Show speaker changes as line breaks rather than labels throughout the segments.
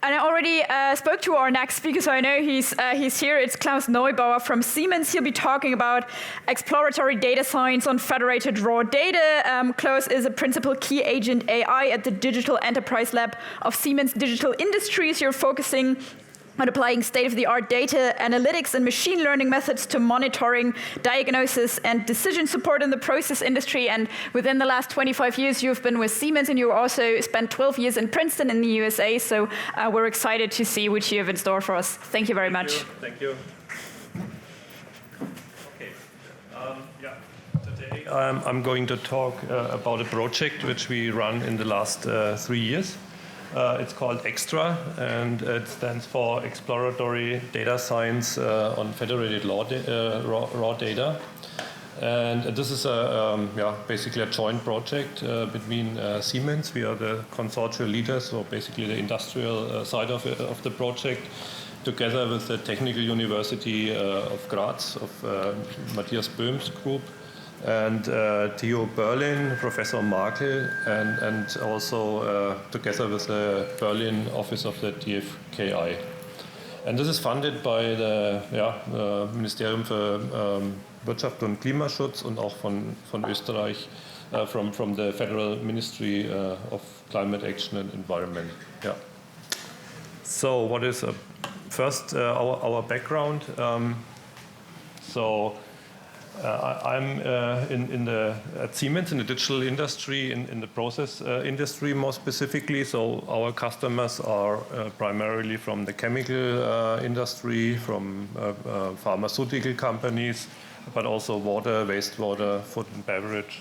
And I already spoke to our next speaker, so I know he's here. It's Claus Neubauer from Siemens. He'll be talking about exploratory data science on federated raw data. Claus is a principal key agent AI at the Digital Enterprise Lab of Siemens Digital Industries. You're focusing on applying state-of-the-art data analytics and machine learning methods to monitoring, diagnosis, and decision support in the process industry. And within the last 25 years, you've been with Siemens, and you also spent 12 years in Princeton in the USA. So we're excited to see what you have in store for us. Thank you very much.
Thank you. Okay. Today I'm going to talk about a project which we run in the last 3 years. It's called EXTRA, and it stands for Exploratory Data Science on Federated Raw Data. And this is basically a joint project between Siemens. We are the consortium leaders, so basically the industrial side of the project, together with the Technical University of Graz, of Matthias Böhm's group, and TU Berlin, Professor Markel, and also together with the Berlin office of the DFKI. And this is funded by the Ministerium für Wirtschaft und Klimaschutz und auch von Österreich, from the Federal Ministry of Climate Action and Environment. Yeah. So what is first our background? I'm at Siemens in the digital industry, in the process industry more specifically. So our customers are primarily from the chemical industry, from pharmaceutical companies, but also water, wastewater, food and beverage.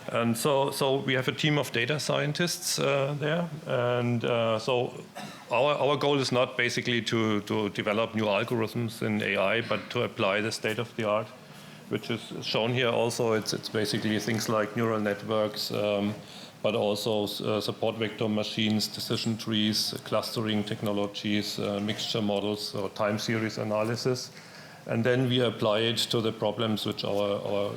And so we have a team of data scientists there. And so our goal is not basically to develop new algorithms in AI, but to apply the state-of-the-art, which is shown here also. It's basically things like neural networks, but also support vector machines, decision trees, clustering technologies, mixture models, or time series analysis. And then we apply it to the problems which our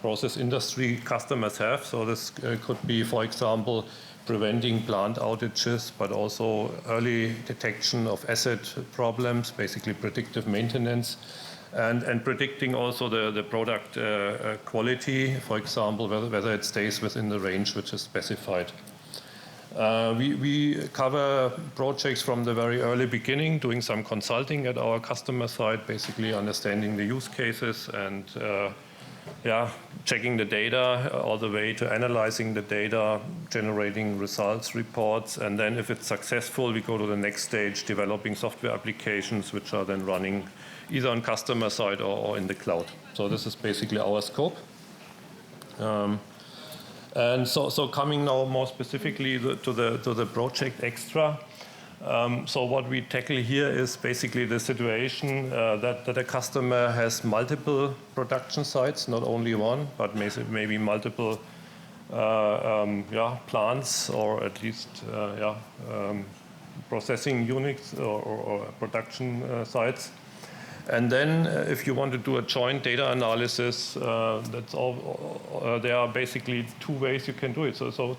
process industry customers have. So this could be, for example, preventing plant outages, but also early detection of asset problems, basically predictive maintenance. And predicting also the product quality, for example, whether it stays within the range which is specified. We cover projects from the very early beginning, doing some consulting at our customer side, basically understanding the use cases and checking the data all the way to analyzing the data, generating results, reports, and then if it's successful, we go to the next stage, developing software applications which are then running either on customer side or in the cloud. So this is basically our scope. And so coming now more specifically to the project EXTRA. So what we tackle here is basically the situation that a customer has multiple production sites, not only one, but maybe multiple plants, or at least processing units or production sites. And then if you want to do a joint data analysis, that's all. There are basically two ways you can do it. So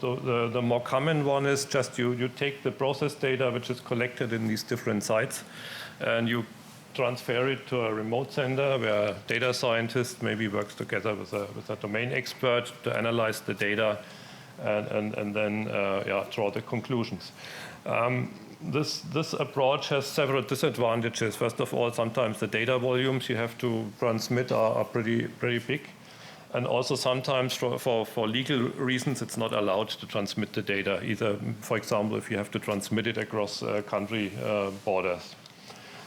the more common one is just you take the process data which is collected in these different sites, and you transfer it to a remote center where a data scientist maybe works together with a domain expert to analyze the data and then draw the conclusions. This approach has several disadvantages. First of all, sometimes the data volumes you have to transmit are pretty big. And also sometimes for legal reasons, it's not allowed to transmit the data, either, for example, if you have to transmit it across country borders.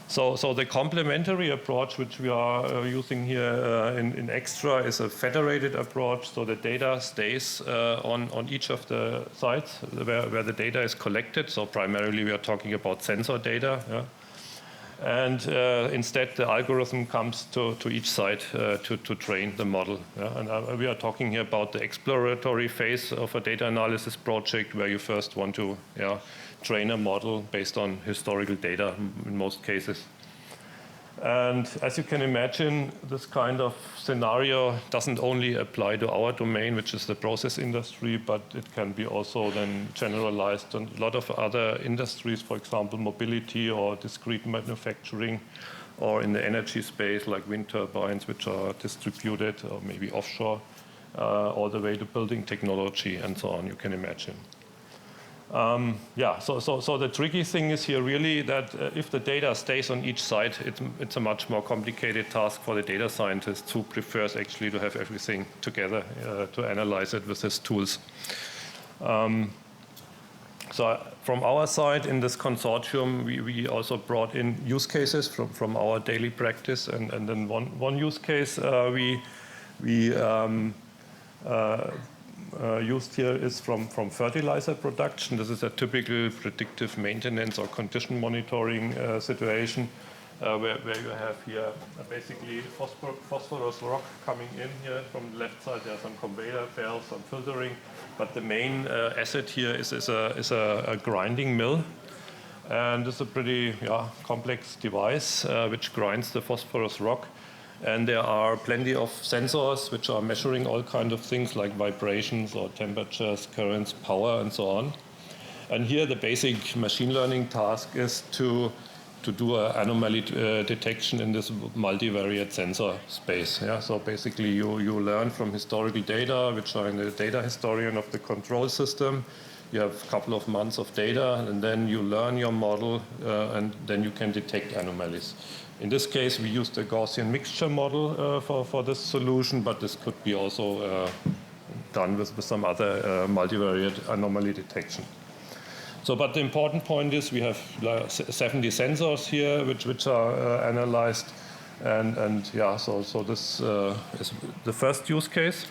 So the complementary approach which we are using here in EXTRA is a federated approach. So the data stays on each of the sites where the data is collected. So primarily we are talking about sensor data. Yeah? And instead the algorithm comes to each site to train the model. Yeah? And we are talking here about the exploratory phase of a data analysis project where you first want to train a model based on historical data in most cases. And as you can imagine, this kind of scenario doesn't only apply to our domain, which is the process industry, but it can be also then generalized on a lot of other industries, for example, mobility or discrete manufacturing, or in the energy space like wind turbines, which are distributed or maybe offshore, all the way to building technology and so on, you can imagine. So the tricky thing is here really that if the data stays on each side, it's a much more complicated task for the data scientist who prefers actually to have everything together to analyze it with his tools. So from our side in this consortium, we also brought in use cases from our daily practice, and then one use case we used here is from fertilizer production. This is a typical predictive maintenance or condition monitoring situation where you have here basically phosphorus rock coming in here from the left side. There are some conveyor belts, some filtering, but the main asset here is a grinding mill. And it's a pretty complex device which grinds the phosphorus rock. And there are plenty of sensors which are measuring all kinds of things like vibrations or temperatures, currents, power, and so on. And here the basic machine learning task is to do an anomaly detection in this multivariate sensor space. Yeah? So basically you learn from historical data, which are in the data historian of the control system. You have a couple of months of data, and then you learn your model, and then you can detect anomalies. In this case, we used a Gaussian mixture model for this solution, but this could be also done with some other multivariate anomaly detection. So, but the important point is we have 70 sensors here which are analyzed, and so this is the first use case.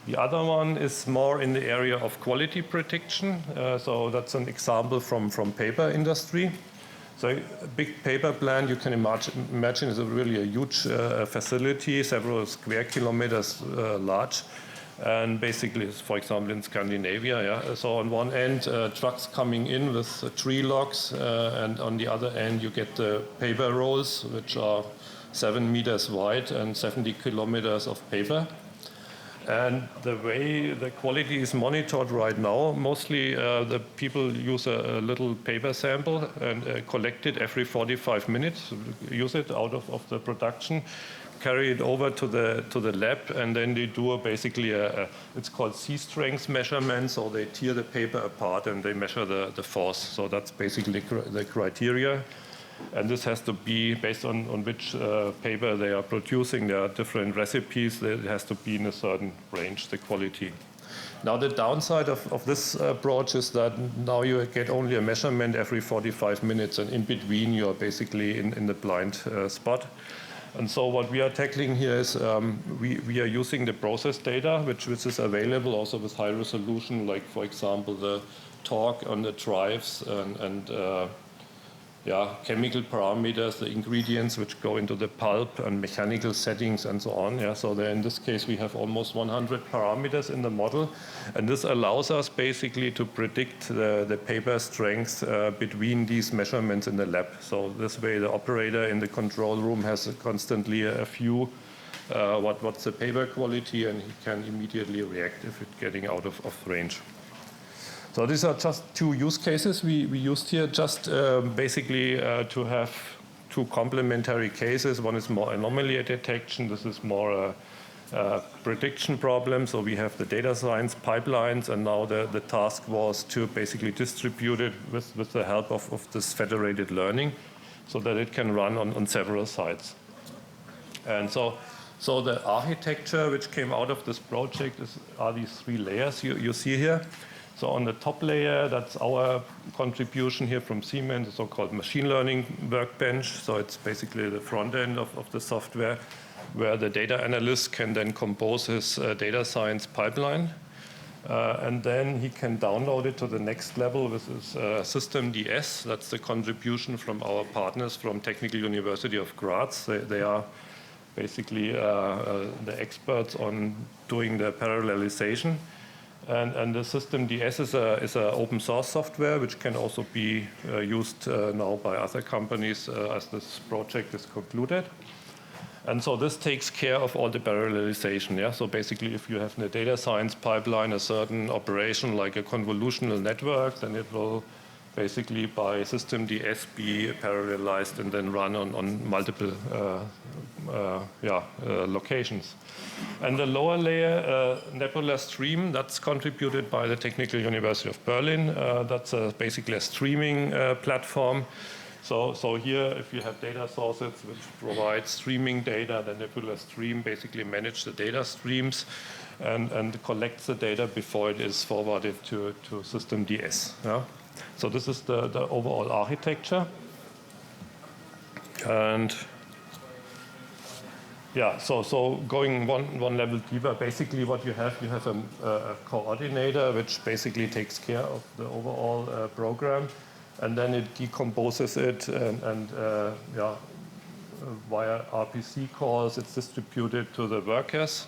The other one is more in the area of quality prediction. So that's an example from paper industry. So a big paper plant, you can imagine is really a huge facility, several square kilometers large. And basically, for example, in Scandinavia, so on one end, trucks coming in with tree logs, and on the other end, you get the paper rolls, which are 7 meters wide and 70 kilometers of paper. And the way the quality is monitored right now, mostly the people use a little paper sample and collect it every 45 minutes, use it out of the production, carry it over to the lab, and then they do basically it's called C-strength measurement. So they tear the paper apart and they measure the force. So that's basically the criteria. And this has to be based on which paper they are producing. There are different recipes. It has to be in a certain range, the quality. Now the downside of this approach is that now you get only a measurement every 45 minutes, and in between you are basically in the blind spot. And so what we are tackling here is we are using the process data, which is available also with high resolution, like for example the torque on the drives and chemical parameters, the ingredients which go into the pulp and mechanical settings and so on. Yeah, so there in this case we have almost 100 parameters in the model, and this allows us basically to predict the paper strength between these measurements in the lab. So this way the operator in the control room has constantly a view what's the paper quality, and he can immediately react if it's getting out of range. So these are just two use cases we used here, just basically to have two complementary cases. One is more anomaly detection. This is more a prediction problem. So we have the data science pipelines, and now the task was to basically distribute it with the help of this federated learning so that it can run on several sites. And so the architecture which came out of this project are these three layers you see here. So on the top layer, that's our contribution here from Siemens, the so-called machine learning workbench. So it's basically the front end of the software where the data analyst can then compose his data science pipeline. And then he can download it to the next level with his SystemDS. That's the contribution from our partners from Technical University of Graz. They are basically the experts on doing the parallelization. And the SystemDS is a open source software which can also be used now by other companies as this project is concluded. And so this takes care of all the parallelization. Yeah? So basically, if you have in a data science pipeline a certain operation like a convolutional network, then it will basically by SystemDS be parallelized and then run on multiple locations. And the lower layer, NebulaStream, that's contributed by the Technical University of Berlin. That's basically a streaming platform. So here, if you have data sources which provide streaming data, then NebulaStream basically manages the data streams and collects the data before it is forwarded to SystemDS. Yeah? So this is the overall architecture. And yeah, so going one level deeper, basically what you have a coordinator which basically takes care of the overall program. And then it decomposes it and via RPC calls, it's distributed to the workers.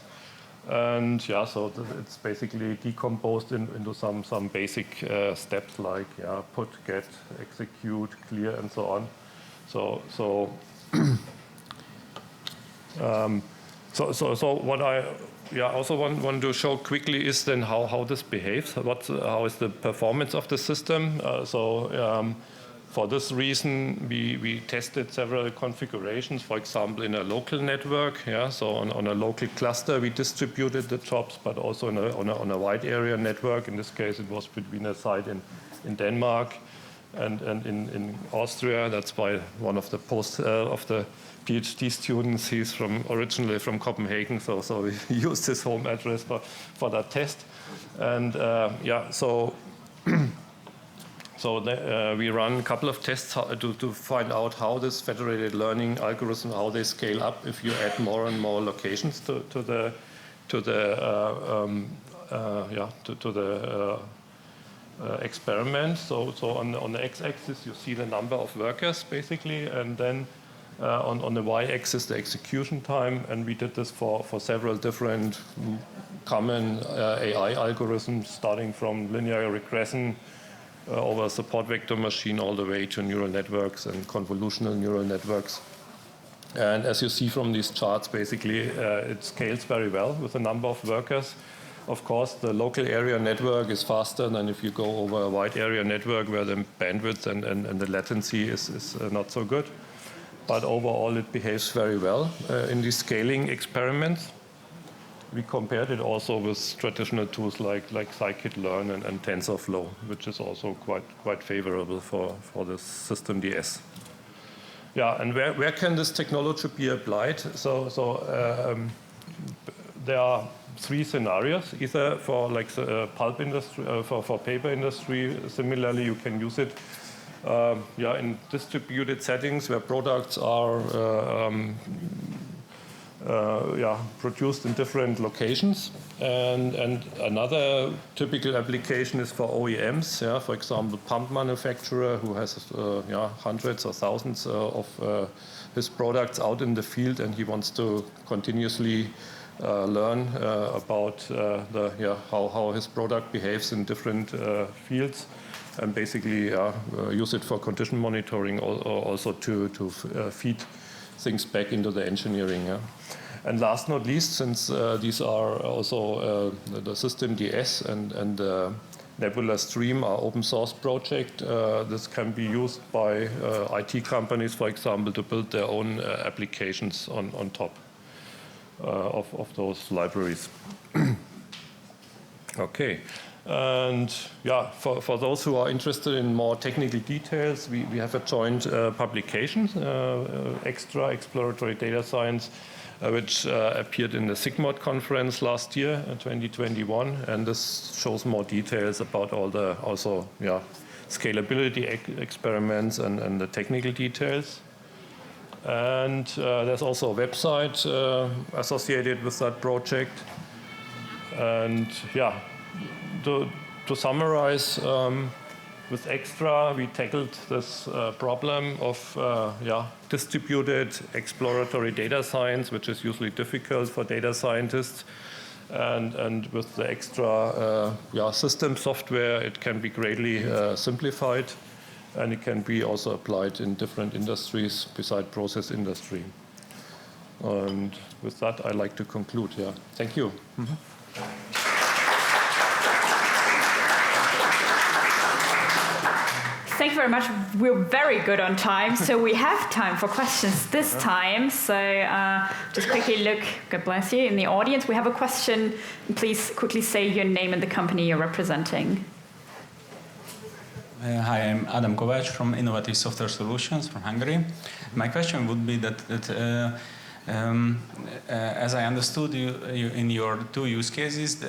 And yeah, so it's basically decomposed into some basic steps like put, get, execute, clear, and so on. So what I also want to show quickly is then how this behaves. How is the performance of the system? For this reason, we tested several configurations. For example, in a local network. Yeah, so on a local cluster, we distributed the jobs, but also on a wide area network. In this case, it was between a site in Denmark and in Austria. That's why one of the PhD students, he's originally from Copenhagen, so we used his home address for that test. And we run a couple of tests to find out how this federated learning algorithm, how they scale up if you add more and more locations to the experiment. So on the x-axis you see the number of workers basically, and then on the y-axis the execution time, and we did this for several different common AI algorithms, starting from linear regression over a support vector machine all the way to neural networks and convolutional neural networks. And as you see from these charts, basically it scales very well with the number of workers. Of course, the local area network is faster than if you go over a wide area network where the bandwidth and the latency is not so good. But overall, it behaves very well in these scaling experiments. We compared it also with traditional tools like scikit-learn and TensorFlow, which is also quite favorable for the SystemDS. Yeah, and where can this technology be applied? There are three scenarios. Either for like the pulp industry, for paper industry. Similarly, you can use it in distributed settings where products are produced in different locations. And another typical application is for OEMs. Yeah, for example, pump manufacturer who has hundreds or thousands of his products out in the field, and he wants to continuously learn about how his product behaves in different fields, and basically use it for condition monitoring, or also to feed things back into the engineering. Yeah. And last not least, since these are also the SystemDS and NebulaStream are open source project, this can be used by IT companies, for example, to build their own applications on top of those libraries. Okay. And yeah, for those who are interested in more technical details, we have a joint publication, Exploratory Data Science, which appeared in the SIGMOD conference last year, 2021, and this shows more details about all the scalability experiments and the technical details. And there's also a website associated with that project. And yeah, to summarize, with Extra, we tackled this problem of distributed exploratory data science, which is usually difficult for data scientists. And with the extra system software, it can be greatly simplified, and it can be also applied in different industries beside process industry. And with that, I'd like to conclude. Yeah, thank you.
Thank you very much. We're very good on time, so we have time for questions this time. So just quickly look, God bless you, in the audience. We have a question. Please quickly say your name and the company you're representing.
Hi, I'm Adam Kovács from Innovative Software Solutions from Hungary. My question would be that as I understood you in your two use cases,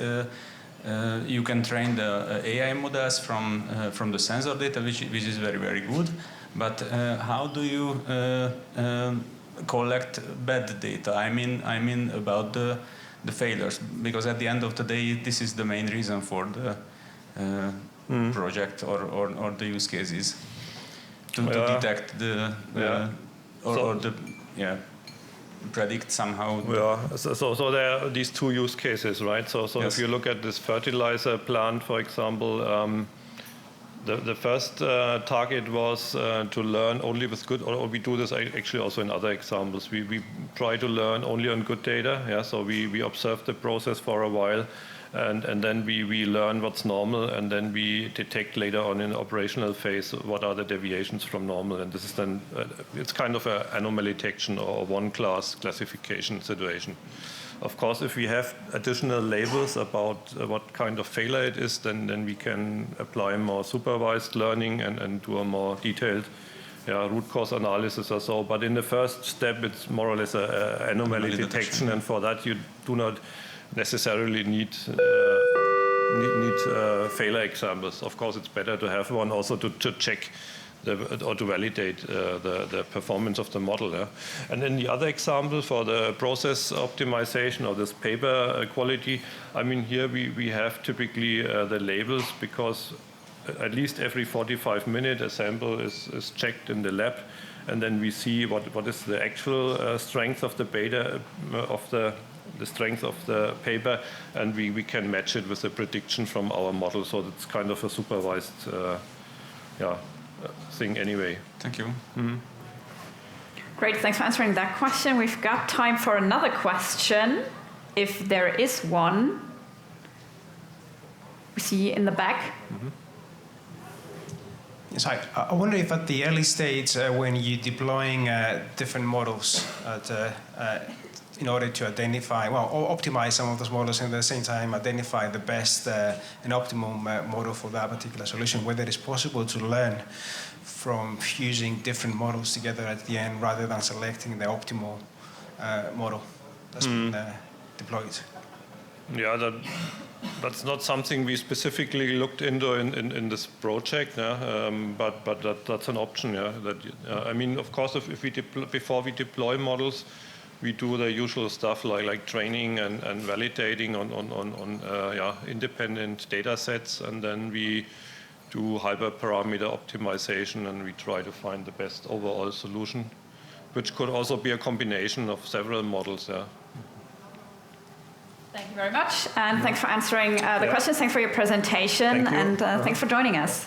you can train the AI models from the sensor data, which is very, very good. But how do you collect bad data? I mean about the failures, because at the end of the day, this is the main reason for the project or the use cases to detect predict somehow.
Yeah, so there are these two use cases, right? So yes. If you look at this fertilizer plant, for example, the first target was to learn only with good, or we do this actually also in other examples. We try to learn only on good data. Yeah, so we observe the process for a while, and then we learn what's normal, and then we detect later on in the operational phase what are the deviations from normal. And this is then, it's kind of an anomaly detection or one-class classification situation. Of course, if we have additional labels about what kind of failure it is, then we can apply more supervised learning and do a more detailed root cause analysis or so. But in the first step, it's more or less an anomaly detection, and for that you do not necessarily need failure examples. Of course, it's better to have one also to check or to validate the performance of the model. Yeah? And then the other example for the process optimization or this paper quality, I mean, here we have typically the labels, because at least every 45 minutes a sample is checked in the lab, and then we see what is the actual strength of the beta of the strength of the paper, and we can match it with a prediction from our model. So it's kind of a supervised thing anyway.
Thank you.
Great, thanks for answering that question. We've got time for another question, if there is one. We see in the back.
Yes, I wonder if at the early stage, when you're deploying different models in order to identify, or optimize some of those models, and at the same time identify the best and optimum model for that particular solution, whether it's possible to learn from fusing different models together at the end rather than selecting the optimal model that's been deployed.
Yeah, that's not something we specifically looked into in this project, but that's an option. Yeah, I mean, of course, if we before we deploy models, we do the usual stuff like training and validating on independent data sets, and then we do hyperparameter optimization, and we try to find the best overall solution, which could also be a combination of several models. Yeah.
Thank you very much, and thanks for answering the questions. Thanks for your presentation, and thanks for joining us.